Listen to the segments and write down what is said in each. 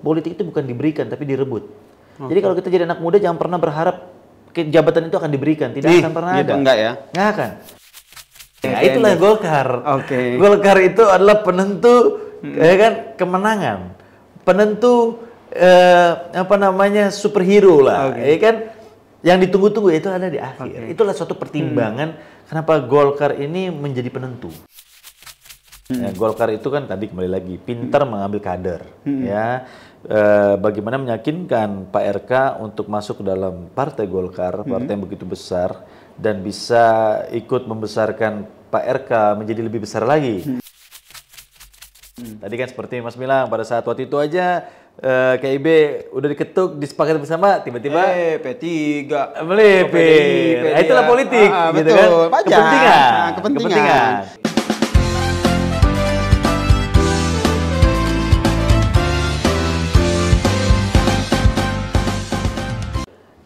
Politik itu bukan diberikan, tapi direbut. Jadi kalau kita jadi anak muda, jangan pernah berharap jabatan itu akan diberikan. Tidak akan pernah gitu, ada. Enggak ya? Nggak akan. Nah, itulah Golkar. Oke. Golkar itu adalah penentu ya kan, kemenangan. Penentu superhero lah. Ya kan? Yang ditunggu-tunggu itu ada di akhir. Itulah suatu pertimbangan kenapa Golkar ini menjadi penentu. Ya, Golkar itu kan tadi kembali lagi pintar mengambil kader, ya. Bagaimana meyakinkan Pak RK untuk masuk ke dalam partai Golkar, partai yang begitu besar dan bisa ikut membesarkan Pak RK menjadi lebih besar lagi. Tadi kan seperti Mas bilang, pada saat waktu itu aja KIB udah diketuk, disepakati bersama, tiba-tiba P3 melipir. Itulah politik, gitu betul. kan? Kepentingan.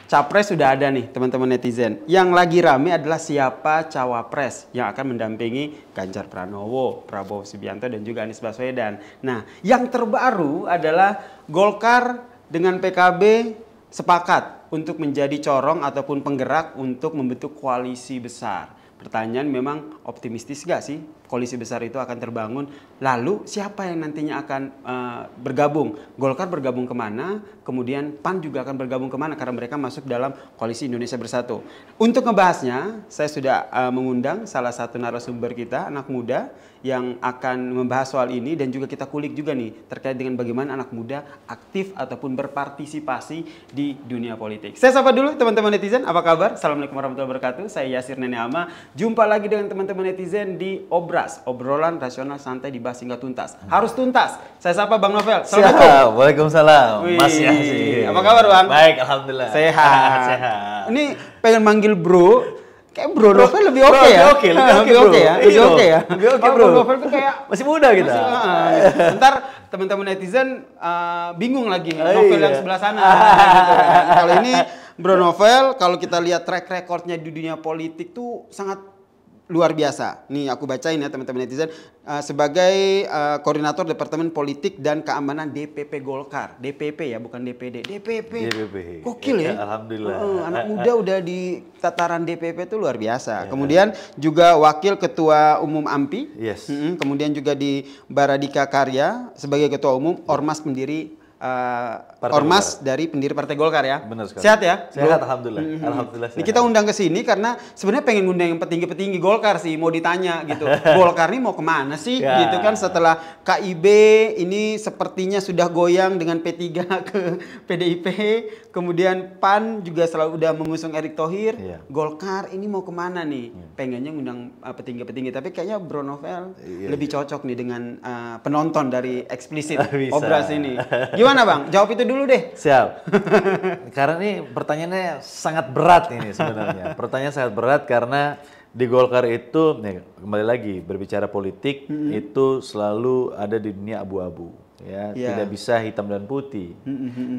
Capres sudah ada nih teman-teman netizen. Yang lagi rame adalah siapa cawapres yang akan mendampingi Ganjar Pranowo, Prabowo Subianto dan juga Anies Baswedan. Nah, yang terbaru adalah Golkar dengan PKB sepakat untuk menjadi corong ataupun penggerak untuk membentuk koalisi besar. Pertanyaan memang optimistis gak sih koalisi besar itu akan terbangun? Lalu siapa yang nantinya akan bergabung? Golkar bergabung kemana? Kemudian PAN juga akan bergabung kemana? Karena mereka masuk dalam koalisi Indonesia Bersatu. Untuk ngebahasnya, saya sudah mengundang salah satu narasumber kita, anak muda, yang akan membahas soal ini. Dan juga kita kulik juga nih, terkait dengan bagaimana anak muda aktif ataupun berpartisipasi di dunia politik. Saya sapa dulu teman-teman netizen, apa kabar? Assalamualaikum warahmatullahi wabarakatuh. Saya Yasir Nenek Ama. Jumpa lagi dengan teman-teman netizen di Obras, obrolan rasional santai dibahas hingga tuntas. Harus tuntas. Saya sapa Bang Novel. Assalamualaikum. Waalaikumsalam. Mas Yasir. Apa kabar Bang? Baik, alhamdulillah. Sehat. Sehat. Ini pengen manggil Bro. Kayak Bro Novel lebih oke ya. Lebih oke ya. Lebih oke ya. Lebih oke Bro. Novel tuh kayak masih muda kita. Ntar teman-teman netizen bingung lagi Novel yang sebelah sana. Gitu. Kalau ini Bro Novel, kalau kita lihat track recordnya di dunia politik tuh sangat luar biasa. Nih aku bacain ya teman-teman netizen. Sebagai koordinator Departemen Politik dan Keamanan DPP Golkar. DPP ya, bukan DPD. DPP. Gokil ya. Alhamdulillah. Anak muda udah di tataran DPP itu luar biasa. Kemudian juga Wakil Ketua Umum AMPI. Yes. Kemudian juga di Baradika Karya sebagai Ketua Umum Ormas pendiri Ormas Golkar. Dari pendiri Partai Golkar ya. Benar sekali. Sehat ya? Sehat, alhamdulillah. Alhamdulillah. Ini kita undang ke sini karena sebenarnya pengen undang yang petinggi-petinggi Golkar sih, mau ditanya gitu. Golkar ini mau kemana sih? Ya. Gitu kan setelah KIB ini sepertinya sudah goyang dengan P3 ke PDIP, kemudian PAN juga selalu udah mengusung Erick Thohir. Ya. Golkar ini mau kemana nih? Pengennya ngundang petinggi-petinggi, tapi kayaknya Bro Novel lebih cocok nih dengan penonton dari eksplisit Obras ini. Gimana Bang? Jawab itu dulu deh. Siap. Karena ini pertanyaannya sangat berat ini sebenarnya. Pertanyaan sangat berat karena di Golkar itu, nih, kembali lagi berbicara politik itu selalu ada di dunia abu-abu. Ya, tidak bisa hitam dan putih.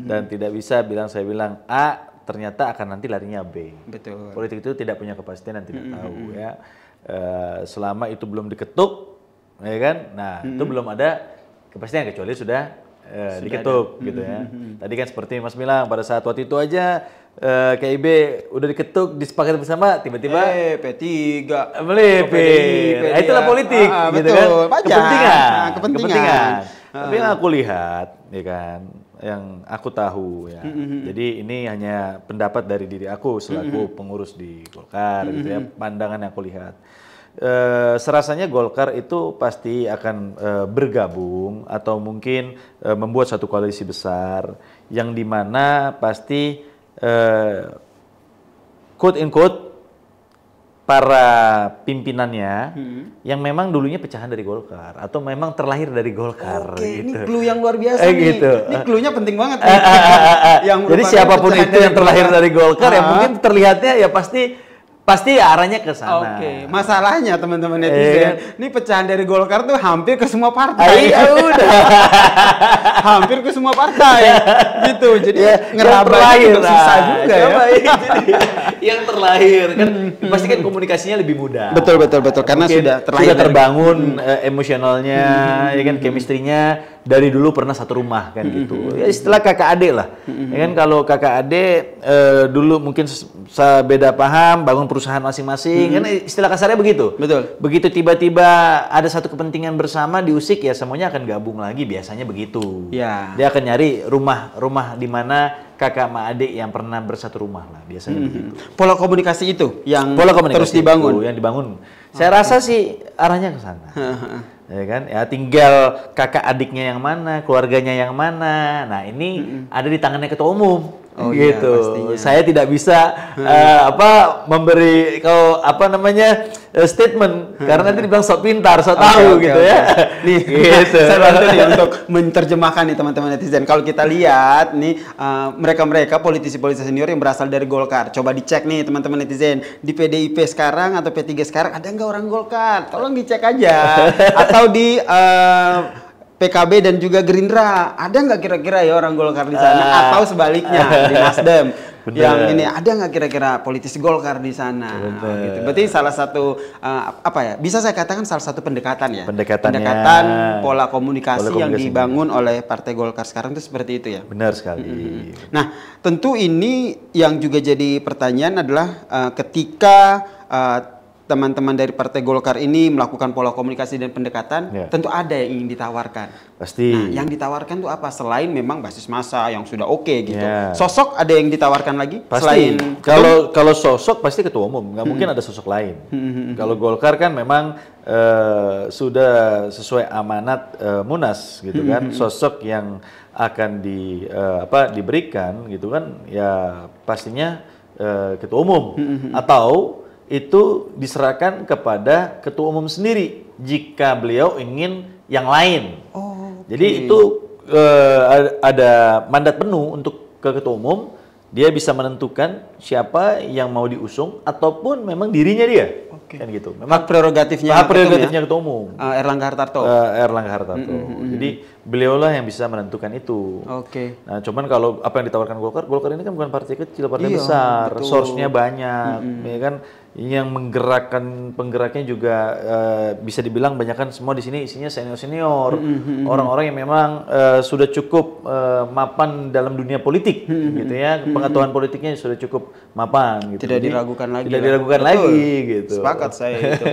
Dan tidak bisa saya bilang A, ternyata akan nanti larinya B. Betul. Politik itu tidak punya kepastian dan tidak tahu ya. Selama itu belum diketuk, ya kan? Nah, itu belum ada kepastian kecuali sudah diketuk gitu ya. Tadi kan seperti Mas bilang, pada saat waktu itu aja KIB udah diketuk, disepakati bersama, tiba-tiba P3 melipir. Itulah politik gitu kan. Kepentingan. Tapi yang aku lihat ya kan, yang aku tahu ya. Jadi ini hanya pendapat dari diri aku selaku pengurus di Golkar gitu ya, pandangan yang aku lihat. Serasanya Golkar itu pasti akan bergabung atau mungkin membuat satu koalisi besar yang dimana pasti quote in quote para pimpinannya yang memang dulunya pecahan dari Golkar atau memang terlahir dari Golkar. Oke, gitu. ini clue yang luar biasa nih. Gitu. Ini clue-nya penting banget nih. Jadi siapapun itu yang terlahir dari Golkar ya mungkin terlihatnya ya pasti arahnya ke sana. Oke, masalahnya teman-teman netizen, ini pecahan dari Golkar tuh hampir ke semua partai. Iya udah. Hampir ke semua partai. Gitu. Jadi ngerabanya juga susah juga ya. Yang terlahir kan pasti kan komunikasinya lebih mudah. Betul karena mungkin sudah terlahir terbangun emosionalnya, ya kan chemistry-nya dari dulu pernah satu rumah kan gitu. Ya istilah kakak adik lah. Ya kan kalau kakak adik dulu mungkin beda paham, bangun perusahaan masing-masing, kan istilah kasarnya begitu. Betul. Begitu tiba-tiba ada satu kepentingan bersama diusik ya semuanya akan gabung lagi, biasanya begitu. Ya. Dia akan nyari rumah di mana kakak sama adik yang pernah bersatu rumah lah, biasanya begitu. Pola komunikasi itu yang Pola komunikasi terus dibangun. itu yang dibangun. Saya rasa sih arahnya ke sana. Ya kan? Ya tinggal kakak adiknya yang mana, keluarganya yang mana. Nah, ini ada di tangannya ketua umum. Oh gitu. iya, pastinya. Saya tidak bisa memberi statement karena nanti dibilang sok pintar, sok tahu gitu ya. Nih, gitu. saya bantu nih untuk menerjemahkan nih teman-teman netizen. Kalau kita lihat nih mereka-mereka politisi-politisi senior yang berasal dari Golkar. Coba dicek nih teman-teman netizen, di PDIP sekarang atau P3 sekarang ada nggak orang Golkar? Tolong dicek aja. Atau di PKB dan juga Gerindra, ada nggak kira-kira ya orang Golkar di sana? Atau sebaliknya di Nasdem, yang ini ada nggak kira-kira politisi Golkar di sana? Gitu. Berarti salah satu bisa saya katakan salah satu pendekatan ya. Pendekatan pola komunikasi yang dibangun oleh Partai Golkar sekarang itu seperti itu ya. Benar sekali. Nah, tentu ini yang juga jadi pertanyaan adalah ketika teman-teman dari Partai Golkar ini melakukan pola komunikasi dan pendekatan, tentu ada yang ingin ditawarkan. Pasti. Nah, yang ditawarkan tuh apa? Selain memang basis massa yang sudah oke gitu. Sosok ada yang ditawarkan lagi? Pasti. Selain kalau sosok pasti ketua umum, nggak mungkin ada sosok lain. Kalau Golkar kan memang sudah sesuai amanat Munas gitu kan, sosok yang akan diberikan gitu kan, ya pastinya ketua umum atau itu diserahkan kepada ketua umum sendiri jika beliau ingin yang lain. Jadi itu ada mandat penuh untuk ke ketua umum, dia bisa menentukan siapa yang mau diusung ataupun memang dirinya dia. Kan gitu. Memang hak prerogatifnya ketua umum. Erlangga Hartarto. Erlangga Hartarto. Jadi beliaulah yang bisa menentukan itu. Nah, cuman kalau apa yang ditawarkan Golkar ini kan bukan partai kecil, partai besar. Source-nya banyak, ya kan? Yang penggeraknya juga bisa dibilang banyak kan semua di sini isinya senior-senior, orang-orang yang memang sudah cukup mapan dalam dunia politik, gitu ya, pengetahuan politiknya sudah cukup mapan, gitu. Tidak diragukan lagi. Tidak diragukan lagi, gitu. Sepakat saya itu.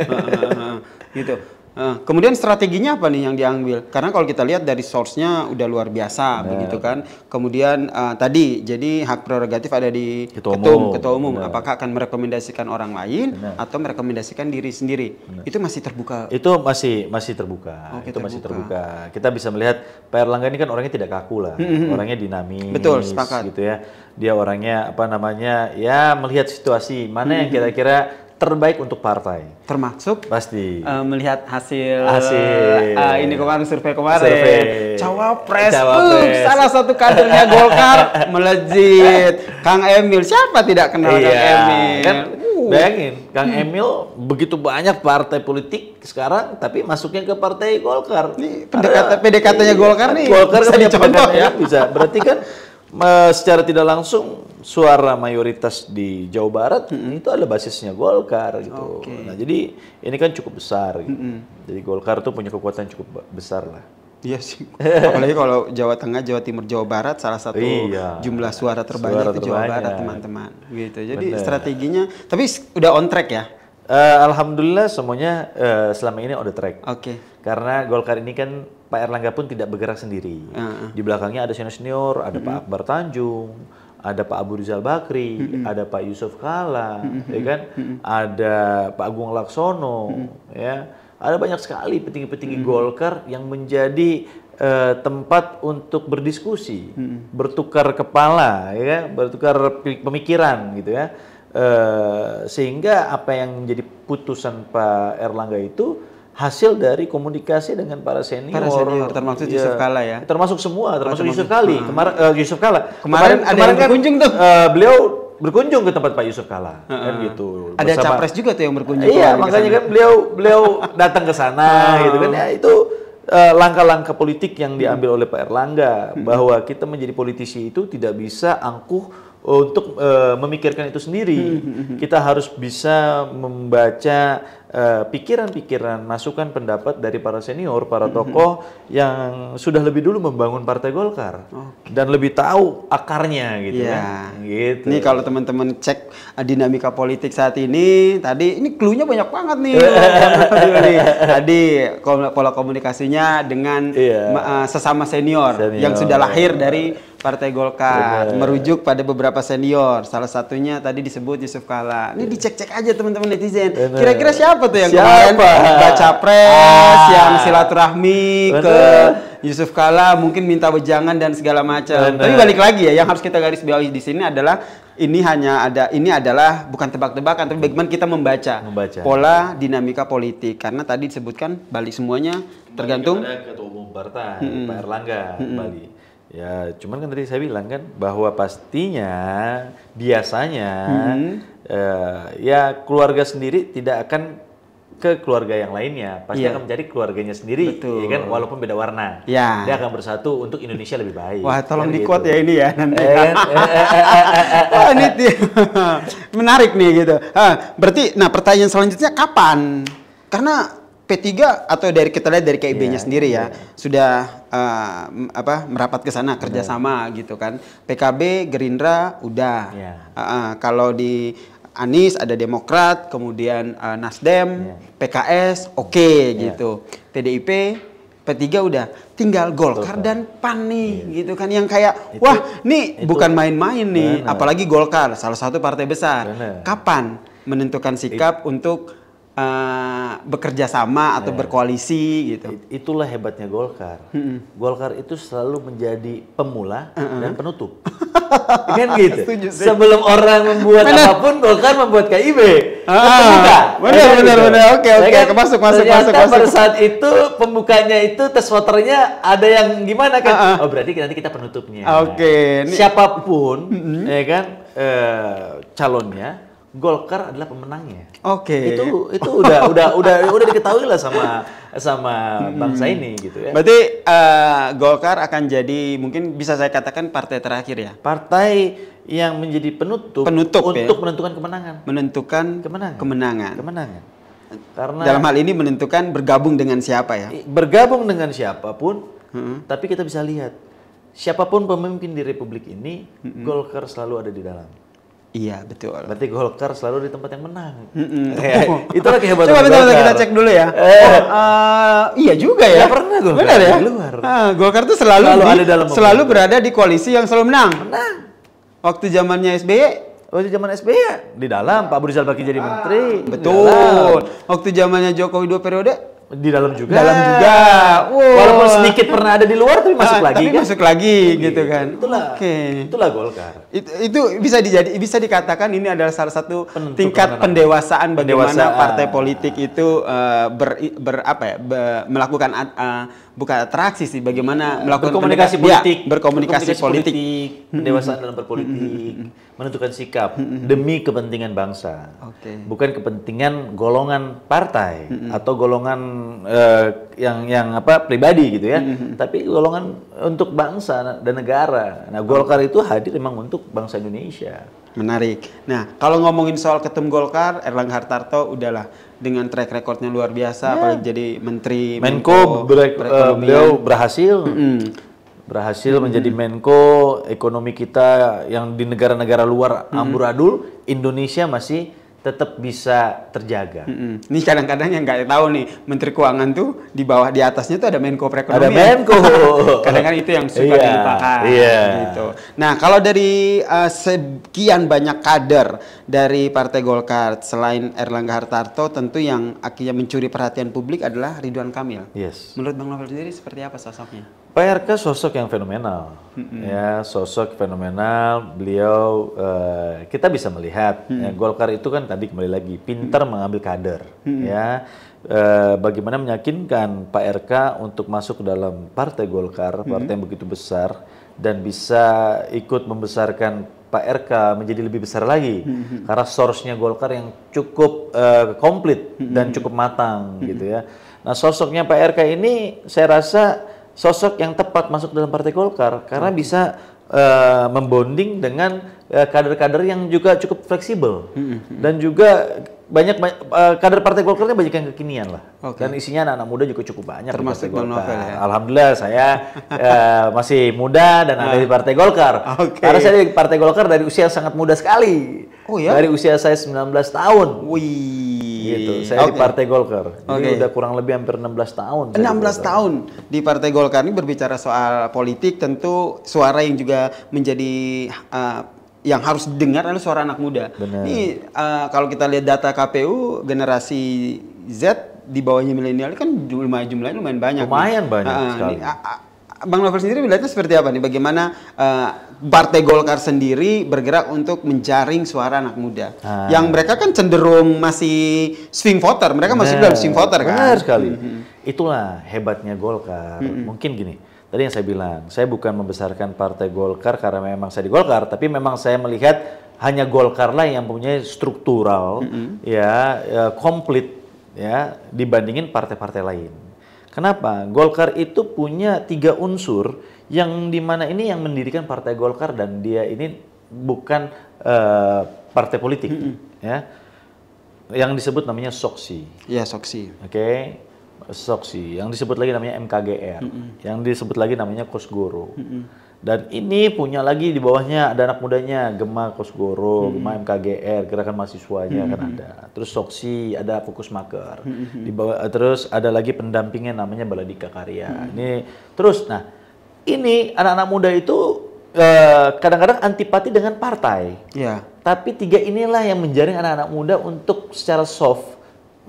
Gitu. Kemudian strateginya apa nih yang diambil? Karena kalau kita lihat dari source-nya udah luar biasa, begitu kan. Kemudian tadi jadi hak prerogatif ada di ketua umum. Apakah akan merekomendasikan orang lain atau merekomendasikan diri sendiri? Itu masih terbuka. Itu masih terbuka. Itu masih terbuka. Kita bisa melihat Pak Erlangga ini kan orangnya tidak kaku lah, orangnya dinamis. Betul, sepakat. Gitu ya. Dia orangnya ya melihat situasi mana yang kira-kira terbaik untuk partai. Termasuk pasti melihat hasil ini kemarin survei Cawapres. Salah satu kadernya Golkar melejit. Kang Emil, siapa tidak kenal Kang Emil? Kan, bayangin, Kang Emil begitu banyak partai politik sekarang, tapi masuknya ke partai Golkar. Ini PDKT-nya Golkar nih. Golkar bisa dicontoh ya. Bisa. Berarti kan secara tidak langsung suara mayoritas di Jawa Barat itu adalah basisnya Golkar gitu. Nah, jadi ini kan cukup besar gitu. Jadi Golkar tuh punya kekuatan cukup besar lah. Iya sih. Apalagi kalau Jawa Tengah, Jawa Timur, Jawa Barat salah satu jumlah suara terbanyak itu Jawa Barat, teman-teman. Gitu. Jadi strateginya tapi udah on track ya. Alhamdulillah semuanya selama ini on the track. Karena Golkar ini kan Pak Erlangga pun tidak bergerak sendiri. Di belakangnya ada senior-senior, ada Pak Akbar Tanjung, ada Pak Abu Rizal Bakri, ada Pak Yusuf Kalla, ya kan? Ada Pak Agung Laksono, ya. Ada banyak sekali petinggi-petinggi Golkar yang menjadi tempat untuk berdiskusi, bertukar kepala, ya, bertukar pemikiran, gitu ya. Sehingga apa yang menjadi putusan Pak Erlangga itu hasil dari komunikasi dengan para senior termasuk Yusuf Kalla ya. Termasuk semua, termasuk Yusuf Kalla. Kemarin ada yang berkunjung tuh. Beliau berkunjung ke tempat Pak Yusuf Kalla, kan gitu. Ada capres juga tuh yang berkunjung. Iya, makanya kan beliau datang ke sana gitu kan. Ya itu langkah-langkah politik yang diambil oleh Pak Erlangga bahwa kita menjadi politisi itu tidak bisa angkuh untuk memikirkan itu sendiri. Kita harus bisa membaca pikiran-pikiran, masukan pendapat dari para senior, para tokoh yang sudah lebih dulu membangun Partai Golkar dan lebih tahu akarnya gitu kan. Gitu. Ini kalau teman-teman cek dinamika politik saat ini, tadi ini clue-nya banyak banget nih. Tadi pola komunikasinya dengan sesama senior yang sudah lahir dari Partai Golkar, merujuk pada beberapa senior. Salah satunya tadi disebut Yusuf Kalla. Ini dicek-cek aja teman-teman netizen. Kira-kira siapa tuh yang kemarin baca pres, yang silaturahmi ke Yusuf Kalla, mungkin minta wejangan dan segala macam. Tapi balik lagi ya, yang harus kita garis bawahi di sini adalah ini adalah bukan tebak-tebakan, tapi bagaimana kita membaca pola dinamika politik. Karena tadi disebutkan balik semuanya tergantung ketua umum partai Pak Erlangga Bali. Ya, cuman kan tadi saya bilang kan bahwa pastinya biasanya ya keluarga sendiri tidak akan ke keluarga yang lainnya, pasti akan mencari keluarganya sendiri, ya kan, walaupun beda warna. Dia akan bersatu untuk Indonesia lebih baik. Wah, tolong di-quote ya ini ya nanti. Wah, ini menarik nih gitu. Berarti, nah pertanyaan selanjutnya kapan? Karena P3 atau dari kita lihat dari KIB-nya sendiri ya sudah merapat ke sana kerjasama gitu kan. PKB, Gerindra udah. Kalau di Anies ada Demokrat, kemudian Nasdem, PKS gitu. PDIP, P3 udah. Tinggal Golkar dan PAN nih gitu kan yang kayak wah nih bukan main-main nih, apalagi Golkar salah satu partai besar. Kapan menentukan sikap untuk bekerja sama atau berkoalisi gitu? Itulah hebatnya Golkar. Golkar itu selalu menjadi pemula dan penutup. Kan gitu. Sebelum orang membuat apapun, Golkar membuat KIB. Benar. Oke. Masuk. Pada saat itu pembukanya itu tes voternya ada yang gimana kan? Oh, berarti nanti kita penutupnya. Siapapun ya kan calonnya, Golkar adalah pemenangnya. Itu udah diketahui lah sama bangsa ini gitu ya. Berarti Golkar akan jadi mungkin bisa saya katakan partai terakhir ya. Partai yang menjadi penutup untuk menentukan kemenangan. Menentukan kemenangan. Karena dalam hal ini menentukan bergabung dengan siapa ya? Bergabung dengan siapapun. Tapi kita bisa lihat siapapun pemimpin di Republik ini, Golkar selalu ada di dalam. Iya, betul. Berarti Golkar selalu di tempat yang menang. Itulah kehebatan Golkar. Coba kita cek dulu ya. Iya juga ya. Pernah Golkar benar ya? Di luar. Golkar tuh selalu berada di koalisi yang selalu menang. Waktu zamannya SBY. Waktu zaman SBY di dalam, Pak Abu Rizal Bakri jadi menteri. Betul. Waktu zamannya Jokowi 2 periode. Di dalam juga. Wow. Walaupun sedikit pernah ada di luar tapi masuk lagi kan. Masuk lagi gitu kan. Itulah Golkar. Itu bisa dikatakan ini adalah salah satu tingkat pendewasaan bagaimana partai politik itu melakukan bukan atraksi sih, bagaimana melakukan berkomunikasi politik, berkomunikasi politik, pendewasaan dalam berpolitik, menentukan sikap demi kepentingan bangsa, bukan kepentingan golongan partai atau golongan yang pribadi gitu ya, tapi golongan untuk bangsa dan negara. Nah, Golkar itu hadir memang untuk bangsa Indonesia. Menarik. Nah, kalau ngomongin soal ketum Golkar, Erlangga Hartarto udahlah dengan track recordnya luar biasa, apalagi jadi menteri Menko beliau berhasil menjadi Menko ekonomi kita yang di negara-negara luar amburadul, Indonesia masih tetap bisa terjaga. Ini kadang-kadang yang nggak tahu nih, Menteri Keuangan tuh di bawah, di atasnya tuh ada Menko Perekonomian. Ada Menko. Kadang-kadang itu yang suka dilupakan. Gitu. Nah, kalau dari sekian banyak kader dari Partai Golkar, selain Erlangga Hartarto, tentu yang akhirnya mencuri perhatian publik adalah Ridwan Kamil. Menurut Bang Novel sendiri seperti apa sosoknya? Pak RK sosok yang fenomenal, ya, sosok fenomenal. Beliau kita bisa melihat ya, Golkar itu kan tadi kembali lagi pintar mengambil kader, ya, bagaimana meyakinkan Pak RK untuk masuk ke dalam Partai Golkar, partai yang begitu besar dan bisa ikut membesarkan Pak RK menjadi lebih besar lagi, karena source-nya Golkar yang cukup komplit dan cukup matang, gitu ya. Nah, sosoknya Pak RK ini saya rasa sosok yang tepat masuk dalam Partai Golkar karena bisa membonding dengan kader-kader yang juga cukup fleksibel dan juga banyak kader Partai Golkar ini banyak yang kekinian lah. Dan isinya anak-anak muda juga cukup banyak. Termasuk Bang Novel ya? Alhamdulillah saya masih muda dan ada di Partai Golkar. Karena saya di Partai Golkar dari usia sangat muda sekali. Oh ya? Dari usia saya 19 tahun. Wih. Gitu. Saya di Partai Golkar. Jadi udah kurang lebih hampir 16 tahun. 16 tahun di Partai Golkar. Ini berbicara soal politik, tentu suara yang juga menjadi yang harus didengar adalah suara anak muda. Benar. Ini kalau kita lihat data KPU generasi Z di bawahnya milenial kan jumlahnya lumayan banyak. Lumayan banyak sekali. Bang Novel sendiri melihatnya seperti apa nih? Bagaimana Partai Golkar sendiri bergerak untuk menjaring suara anak muda? Yang mereka kan cenderung masih swing voter. Mereka masih dalam swing voter kan? Benar sekali. Itulah hebatnya Golkar. Mungkin gini, tadi yang saya bilang, saya bukan membesarkan Partai Golkar karena memang saya di Golkar, tapi memang saya melihat hanya Golkar lah yang punya struktural, komplit, ya, dibandingin partai-partai lain. Kenapa? Golkar itu punya 3 unsur yang dimana ini yang mendirikan Partai Golkar dan dia ini bukan partai politik, ya. Yang disebut namanya Soksi. Iya, Soksi. Oke. Soksi. Yang disebut lagi namanya MKGR. Yang disebut lagi namanya Kosgoro. Dan ini punya lagi di bawahnya ada anak mudanya, Gema Kosgoro, Gema MKGR, gerakan mahasiswanya kan ada. Terus Soksi, ada Fokus Maker. Di bawah, terus ada lagi pendampingnya namanya Baladika Karya. Ini terus, nah ini anak-anak muda itu kadang-kadang antipati dengan partai. Tapi 3 inilah yang menjaring anak-anak muda untuk secara soft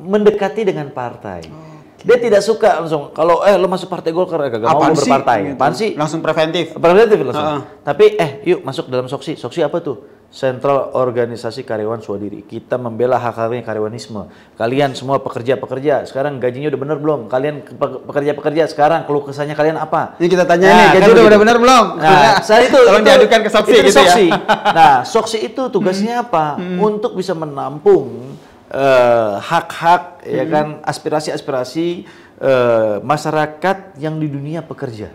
mendekati dengan partai. Dia tidak suka langsung kalau lo masuk Partai Golkar gak mau berpartai. Apaan sih? Langsung preventif. Preventif langsung. Tapi yuk masuk dalam Soksi. Soksi apa tuh? Sentral Organisasi Karyawan Swadiri. Kita membela hak-haknya karyawanisme. Kalian semua pekerja-pekerja, sekarang gajinya udah bener belum? Kalian pekerja-pekerja sekarang keluh kesahnya kalian apa? Ini kita tanya nih, gaji udah bener-bener belum? Nah, saya itu tolong diadukan ke Soksi gitu Soksi. ya. Nah, Soksi itu tugasnya apa? Untuk bisa menampung hak-hak, ya kan, aspirasi-aspirasi masyarakat yang di dunia pekerja.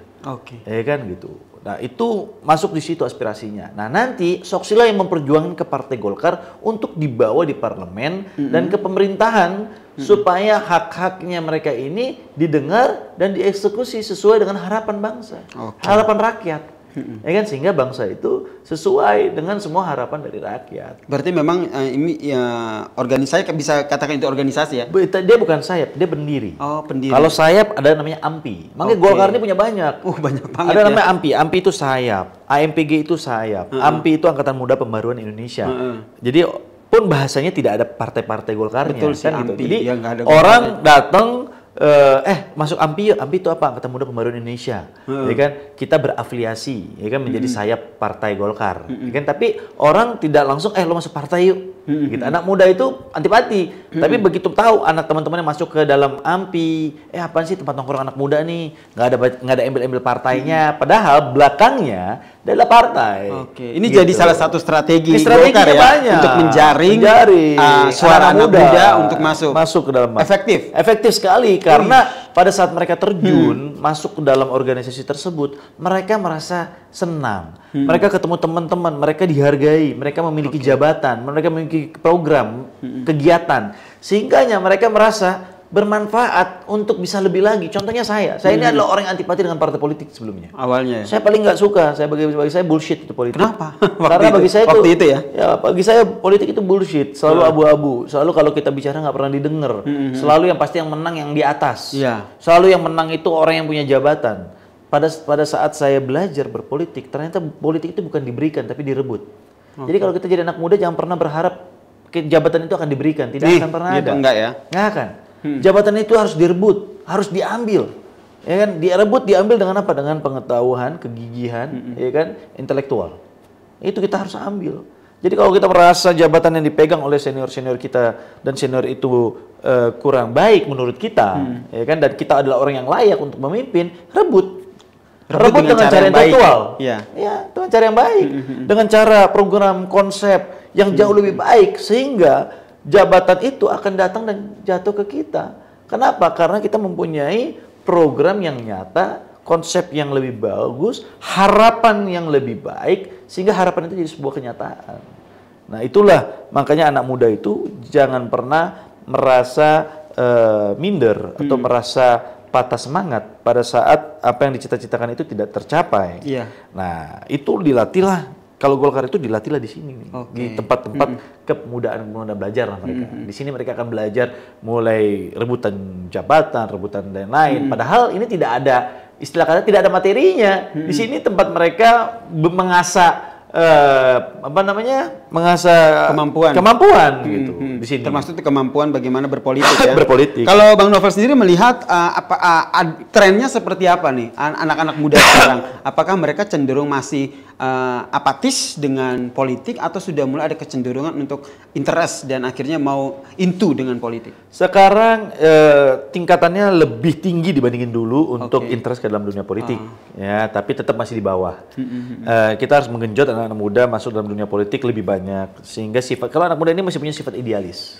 Ya kan gitu. Nah, itu masuk di situ aspirasinya. Nah, nanti Soksi lah yang memperjuangkan ke Partai Golkar untuk dibawa di parlemen dan ke pemerintahan supaya hak-haknya mereka ini didengar dan dieksekusi sesuai dengan harapan bangsa, harapan rakyat. Ya kan, sehingga bangsa itu sesuai dengan semua harapan dari rakyat. Berarti memang ini ya, organisasi bisa katakan itu organisasi ya? Dia bukan sayap, dia pendiri. Oh, pendiri. Kalau sayap ada namanya AMPI. Makanya Golkar ini punya banyak. Banyak banget. Ada namanya AMPI. AMPI itu sayap. AMPG itu sayap. AMPI itu Angkatan Muda Pembaruan Indonesia. Jadi pun bahasanya tidak ada partai-partai Golkarnya. Betul sih, kan AMPI. gitu. Jadi ya, ada orang datang masuk AMPI yuk. AMPI itu apa? Angkatan Muda Pembaruan Indonesia. Ya kan? Kita berafiliasi, ya kan, menjadi sayap Partai Golkar. Ya kan? Tapi orang tidak langsung lo masuk partai yuk. Gitu. Anak muda itu antipati. Tapi begitu tahu anak teman-temannya masuk ke dalam AMPI, apaan sih tempat nongkrong anak muda nih? Nggak ada embel-embel partainya. Padahal belakangnya adalah partai. Ini gitu. Jadi salah satu strategi Golkar ya banyak. Untuk menjaring suara anak muda untuk masuk ke dalam. Efektif sekali karena pada saat mereka terjun masuk ke dalam organisasi tersebut, mereka merasa senang. Mereka ketemu teman-teman, mereka dihargai, mereka memiliki jabatan, mereka memiliki program, kegiatan, sehingganya mereka merasa bermanfaat untuk bisa lebih lagi. Contohnya saya ini adalah orang yang antipati dengan partai politik sebelumnya. Awalnya. Saya paling nggak suka, bagi saya bullshit itu politik. Kenapa? Karena bagi saya waktu itu ya? Bagi saya politik itu bullshit, selalu abu-abu. Selalu kalau kita bicara nggak pernah didengar. Selalu yang pasti yang menang yang di atas. Selalu yang menang itu orang yang punya jabatan. Pada saat saya belajar berpolitik, ternyata politik itu bukan diberikan tapi direbut. Jadi kalau kita jadi anak muda jangan pernah berharap jabatan itu akan diberikan, tidak akan pernah gitu, ada. Enggak ya? Nggak akan. Jabatan itu harus direbut, harus diambil. Ya kan? Diambil dengan apa? Dengan pengetahuan, kegigihan, ya kan, intelektual. Itu kita harus ambil. Jadi kalau kita merasa jabatan yang dipegang oleh senior-senior kita dan senior itu kurang baik menurut kita, ya kan, dan kita adalah orang yang layak untuk memimpin, rebut dengan cara intelektual. Ya, dengan cara yang baik. Dengan cara program konsep yang jauh lebih baik sehingga jabatan itu akan datang dan jatuh ke kita. Kenapa? Karena kita mempunyai program yang nyata, konsep yang lebih bagus, harapan yang lebih baik, sehingga harapan itu jadi sebuah kenyataan. Nah itulah makanya anak muda itu jangan pernah merasa minder atau merasa patah semangat pada saat apa yang dicita-citakan itu tidak tercapai. Nah itu dilatihlah. Kalau Golkar itu dilatihlah di sini nih, di tempat-tempat kepemudaan belajar lah mereka. Di sini mereka akan belajar mulai rebutan jabatan, rebutan dan lain. Padahal ini tidak ada istilah kata, tidak ada materinya. Di sini tempat mereka mengasah mengasah kemampuan gitu di sini. Termasuk kemampuan bagaimana berpolitik ya. Berpolitik. Kalau Bang Novel sendiri melihat trennya seperti apa nih anak-anak muda sekarang? Apakah mereka cenderung masih apatis dengan politik atau sudah mulai ada kecenderungan untuk interest dan akhirnya mau into dengan politik? Sekarang tingkatannya lebih tinggi dibandingin dulu untuk interest ke dalam dunia politik, ya, tapi tetap masih di bawah. Kita harus menggenjot anak-anak muda masuk dalam dunia politik lebih banyak, sehingga kalau anak muda ini masih punya sifat idealis,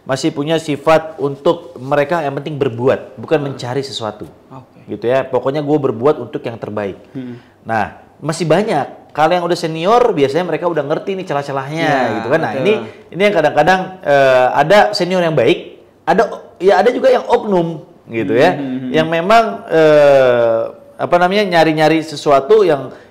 masih punya sifat untuk mereka yang penting berbuat, bukan mencari sesuatu, gitu ya. Pokoknya gue berbuat untuk yang terbaik. Nah, masih banyak. Kalau yang udah senior biasanya mereka udah ngerti nih celah-celahnya, gitu kan. Nah, ini yang kadang-kadang ada senior yang baik, ada juga yang oknum, gitu ya, yang memang nyari-nyari sesuatu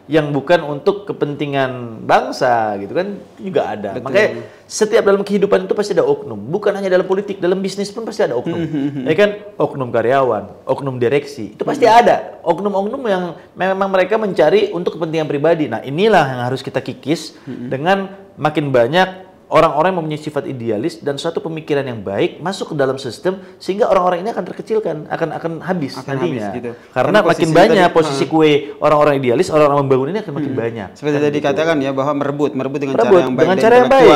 yang bukan untuk kepentingan bangsa, gitu kan, juga ada. Makanya setiap dalam kehidupan itu pasti ada oknum, bukan hanya dalam politik, dalam bisnis pun pasti ada oknum. Ya kan, oknum karyawan, oknum direksi, itu pasti ada oknum-oknum yang memang mereka mencari untuk kepentingan pribadi. Nah, inilah yang harus kita kikis dengan makin banyak orang-orang yang mempunyai sifat idealis dan suatu pemikiran yang baik masuk ke dalam sistem, sehingga orang-orang ini akan terkecilkan, akan habis nantinya. Gitu. Karena makin banyak posisi kue orang-orang idealis, orang-orang membangun ini akan makin banyak. Seperti tadi dikatakan ya, bahwa merebut dengan cara yang baik, dengan cara yang baik.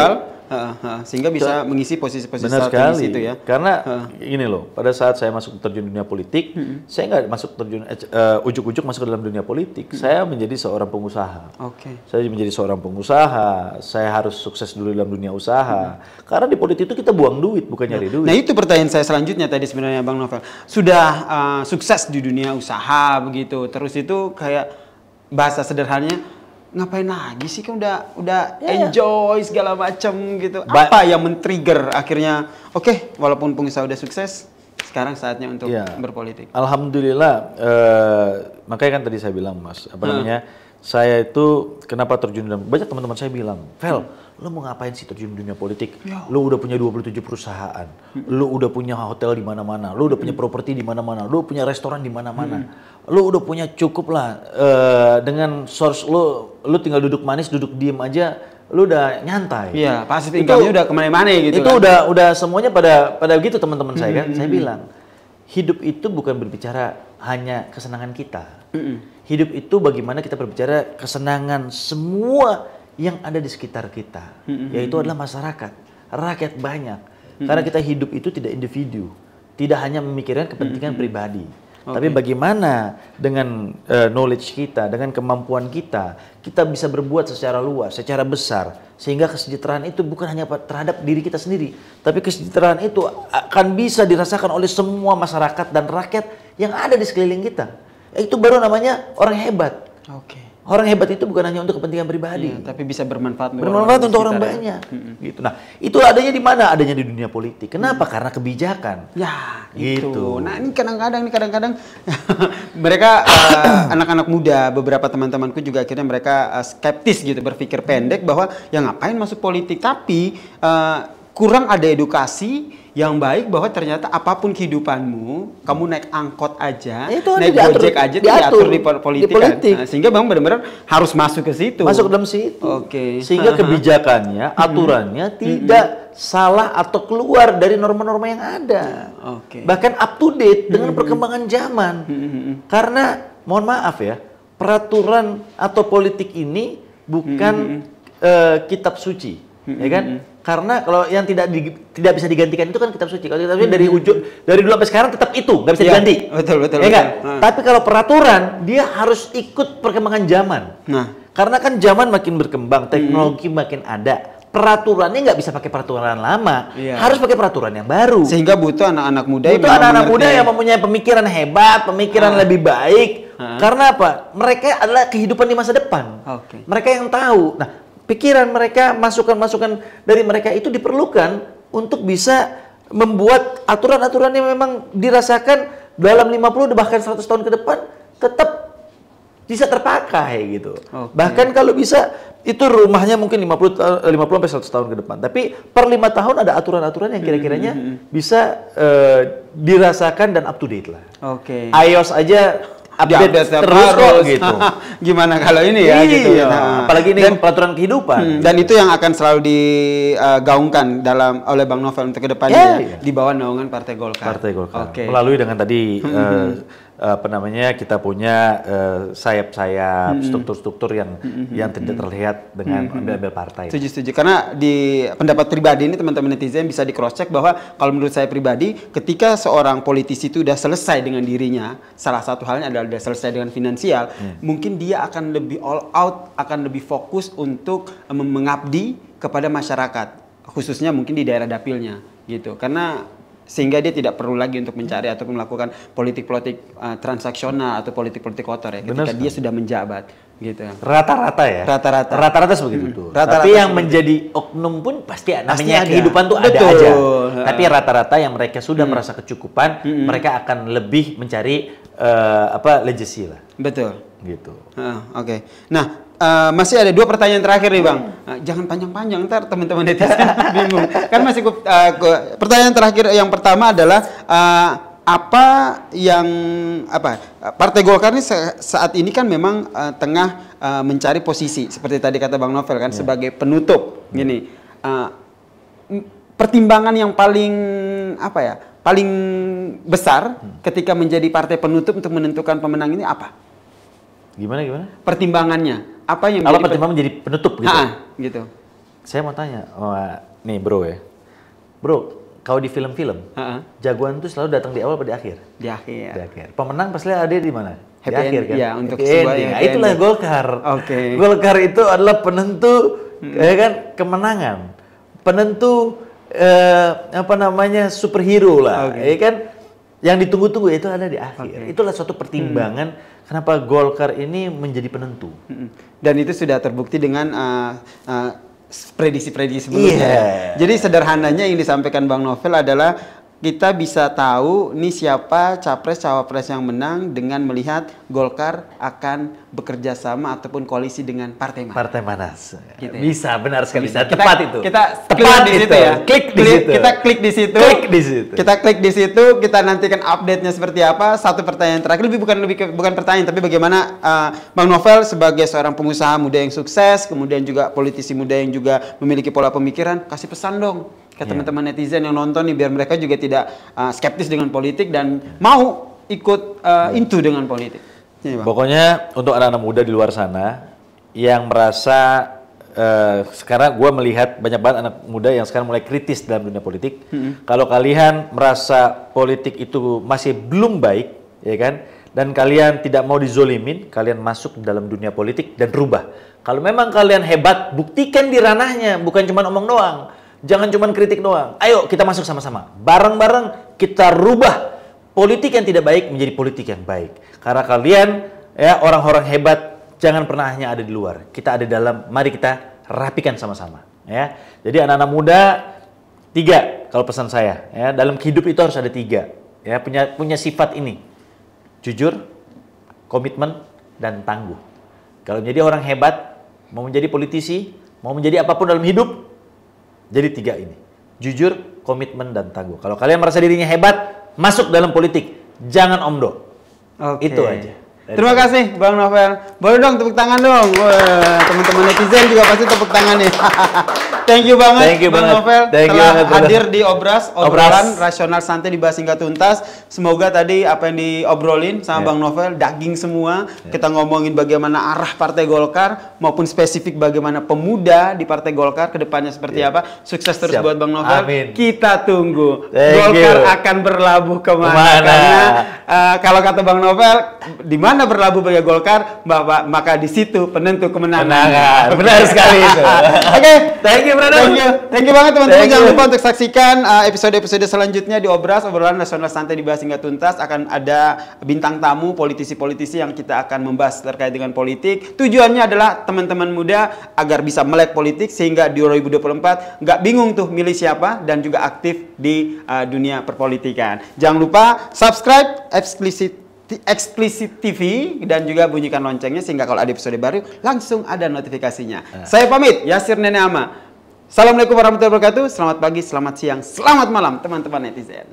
Sehingga bisa mengisi posisi-posisi strategis itu ya. Karena gini loh, pada saat saya masuk terjun dunia politik, saya nggak masuk terjun ujuk-ujuk masuk ke dalam dunia politik. Saya menjadi seorang pengusaha. Saya menjadi seorang pengusaha. Saya harus sukses dulu dalam dunia usaha. Karena di politik itu kita buang duit, bukan nyari duit. Nah, itu pertanyaan saya selanjutnya tadi sebenarnya, Bang Novel. Sudah sukses di dunia usaha begitu, terus itu kayak bahasa sederhananya, ngapain lagi sih, kan udah enjoy segala macam gitu. Apa yang men-trigger akhirnya walaupun pengusaha udah sukses, sekarang saatnya untuk berpolitik? Alhamdulillah, makanya kan tadi saya bilang, Mas, saya itu kenapa terjun dalam, banyak teman-teman saya bilang, Vel, lo mau ngapain sih terjun dunia politik? Lo udah punya 27 perusahaan, lo udah punya hotel di mana-mana, lo udah punya properti di mana-mana, lo punya restoran di mana-mana, lo udah punya cukup lah dengan source lo tinggal duduk manis, duduk diem aja, lo udah nyantai. Iya, passive income-nya udah kemana-mana gitu. Itu kan? udah semuanya pada gitu teman-teman saya kan. Saya bilang, hidup itu bukan berbicara hanya kesenangan kita. Hidup itu bagaimana kita berbicara kesenangan semua yang ada di sekitar kita, yaitu adalah masyarakat, rakyat banyak. Karena kita hidup itu tidak individu, tidak hanya memikirkan kepentingan pribadi, tapi bagaimana dengan knowledge kita, dengan kemampuan kita bisa berbuat secara luas, secara besar, sehingga kesejahteraan itu bukan hanya terhadap diri kita sendiri, tapi kesejahteraan itu akan bisa dirasakan oleh semua masyarakat dan rakyat yang ada di sekeliling kita. Itu baru namanya orang hebat. Orang hebat itu bukan hanya untuk kepentingan pribadi, tapi bisa bermanfaat untuk orang banyak. Gitu. Nah, itu adanya di mana? Adanya di dunia politik. Kenapa? Karena kebijakan. Ya, gitu. Nah, ini kadang-kadang mereka anak-anak muda, beberapa teman-temanku juga akhirnya mereka skeptis gitu, berpikir pendek bahwa ya ngapain masuk politik, tapi kurang ada edukasi yang baik bahwa ternyata apapun kehidupanmu, kamu naik angkot aja, naik Gojek aja diatur di politik. Nah, sehingga Bang benar-benar harus masuk ke situ. Masuk ke dalam situ. Sehingga kebijakannya, aturannya tidak salah atau keluar dari norma-norma yang ada. Bahkan up to date dengan perkembangan zaman. Karena mohon maaf ya, peraturan atau politik ini bukan kitab suci, ya kan? Karena kalau yang tidak bisa digantikan itu kan kitab suci. Kalau kitab suci dari dulu sampai sekarang tetap itu, nggak bisa diganti. Betul. Ya kan? Tapi kalau peraturan dia harus ikut perkembangan zaman. Karena kan zaman makin berkembang, teknologi makin ada. Peraturannya nggak bisa pakai peraturan lama, harus pakai peraturan yang baru. Sehingga butuh anak-anak muda yang mempunyai pemikiran hebat, pemikiran lebih baik Karena apa? Mereka adalah kehidupan di masa depan. Mereka yang tahu. Nah, pikiran mereka, masukan-masukan dari mereka itu diperlukan untuk bisa membuat aturan-aturan yang memang dirasakan dalam 50 bahkan 100 tahun ke depan tetap bisa terpakai gitu. Bahkan kalau bisa itu rumahnya mungkin 50 sampai 100 tahun ke depan. Tapi per 5 tahun ada aturan-aturan yang kira-kiranya bisa dirasakan dan up to date lah. iOS aja update terus kok gitu. Gimana kalau ini ya? Gitu. Nah, apalagi ini peraturan kehidupan. Dan itu yang akan selalu digaungkan oleh Bang Novel untuk kedepannya di bawah naungan Partai Golkar. Melalui dengan tadi kita punya sayap-sayap struktur-struktur yang tidak terlihat dengan ambil-ambil partai. Setuju. Karena di pendapat pribadi ini teman-teman netizen bisa di cross check bahwa kalau menurut saya pribadi ketika seorang politisi itu udah selesai dengan dirinya, salah satu halnya adalah udah selesai dengan finansial, mungkin dia akan lebih all out, akan lebih fokus untuk mengabdi kepada masyarakat, khususnya mungkin di daerah dapilnya gitu. Karena sehingga dia tidak perlu lagi untuk mencari ataupun melakukan politik-politik transaksional atau politik-politik kotor ya ketika dia sudah menjabat gitu. Rata-rata ya. Rata-rata seperti itu. Tapi yang menjadi oknum pun pasti namanya kehidupan tuh ada aja. Tapi rata-rata yang mereka sudah merasa kecukupan, mereka akan lebih mencari legacy lah. Betul. Gitu. Nah, masih ada 2 pertanyaan terakhir nih Bang. Jangan panjang-panjang, ntar teman-teman netizen bingung. Kan masih pertanyaan terakhir yang pertama adalah Partai Golkar ini saat ini kan memang tengah mencari posisi seperti tadi kata Bang Novel kan sebagai penutup gini. Pertimbangan yang paling paling besar ketika menjadi partai penutup untuk menentukan pemenang ini apa? Gimana? Pertimbangannya apa yang pertimbangan menjadi penutup gitu? Gitu. Saya mau tanya, nih bro, kalau di film-film, jagoan itu selalu datang di awal atau di akhir? Di akhir. Pemenang pasti ada di mana? Di akhir kan? Iya, untuk sebuah itulah Golkar. Golkar itu adalah penentu kemenangan, penentu superhero lah, ya kan? Yang ditunggu-tunggu itu ada di akhir. Itulah suatu pertimbangan kenapa Golkar ini menjadi penentu. Dan itu sudah terbukti dengan prediksi-prediksi sebelumnya. Jadi sederhananya yang disampaikan Bang Novel adalah kita bisa tahu nih siapa capres-cawapres yang menang dengan melihat Golkar akan bekerja sama ataupun koalisi dengan partai mana. Partai mana? Gitu. Bisa, benar sekali. Tepat itu. Kita tepat di situ ya. Kita klik di situ. Kita klik di situ, kita nantikan update-nya seperti apa. Satu pertanyaan terakhir, bukan pertanyaan, tapi bagaimana Bang Novel sebagai seorang pengusaha muda yang sukses, kemudian juga politisi muda yang juga memiliki pola pemikiran, kasih pesan dong ke teman-teman netizen yang nonton nih biar mereka juga tidak skeptis dengan politik dan mau ikut into dengan politik. Pokoknya untuk anak-anak muda di luar sana yang merasa sekarang gue melihat banyak banget anak muda yang sekarang mulai kritis dalam dunia politik. Kalau kalian merasa politik itu masih belum baik, ya kan? Dan kalian tidak mau dizolimin, kalian masuk dalam dunia politik dan rubah. Kalau memang kalian hebat, buktikan di ranahnya, bukan cuma omong doang. Jangan cuma kritik doang. Ayo kita masuk sama-sama. Bareng-bareng kita rubah politik yang tidak baik menjadi politik yang baik. Karena kalian ya orang-orang hebat jangan pernah hanya ada di luar. Kita ada di dalam. Mari kita rapikan sama-sama. Ya. Jadi anak-anak muda 3 kalau pesan saya. Ya, dalam hidup itu harus ada 3. Ya, punya sifat ini. Jujur, komitmen, dan tangguh. Kalau menjadi orang hebat, mau menjadi politisi, mau menjadi apapun dalam hidup. Jadi 3 ini, jujur, komitmen, dan tangguh. Kalau kalian merasa dirinya hebat, masuk dalam politik. Jangan omdo. Itu aja. Terima kasih Bang Novel. Boleh dong tepuk tangan dong. Teman-teman netizen juga pasti tepuk tangan nih. Thank you banget Bang Novel telah hadir di obrolan rasional santai dibahas hingga tuntas. Semoga tadi apa yang diobrolin sama Bang Novel daging semua. Kita ngomongin bagaimana arah Partai Golkar maupun spesifik bagaimana pemuda di Partai Golkar kedepannya seperti apa. Sukses terus buat Bang Novel. Amin. Kita tunggu Golkar akan berlabuh kemana. Karena kalau kata Bang Novel, di mana Anda berlabuh bagi Golkar, maka di situ penentu kemenangan. Benar sekali itu. Oke, Thank you, brother. Thank you banget teman-teman. Thank Jangan you. lupa untuk saksikan episode-episode selanjutnya di Obras, obrolan nasional santai dibahas hingga tuntas. Akan ada bintang tamu, politisi-politisi yang kita akan membahas terkait dengan politik. Tujuannya adalah teman-teman muda agar bisa melek politik sehingga di 2024 nggak bingung tuh milih siapa dan juga aktif di dunia perpolitikan. Jangan lupa subscribe Eksplisit TV dan juga bunyikan loncengnya sehingga kalau ada episode baru langsung ada notifikasinya. Saya pamit, Yasir Nene Ama. Assalamualaikum warahmatullahi wabarakatuh. Selamat pagi, selamat siang, selamat malam teman-teman netizen.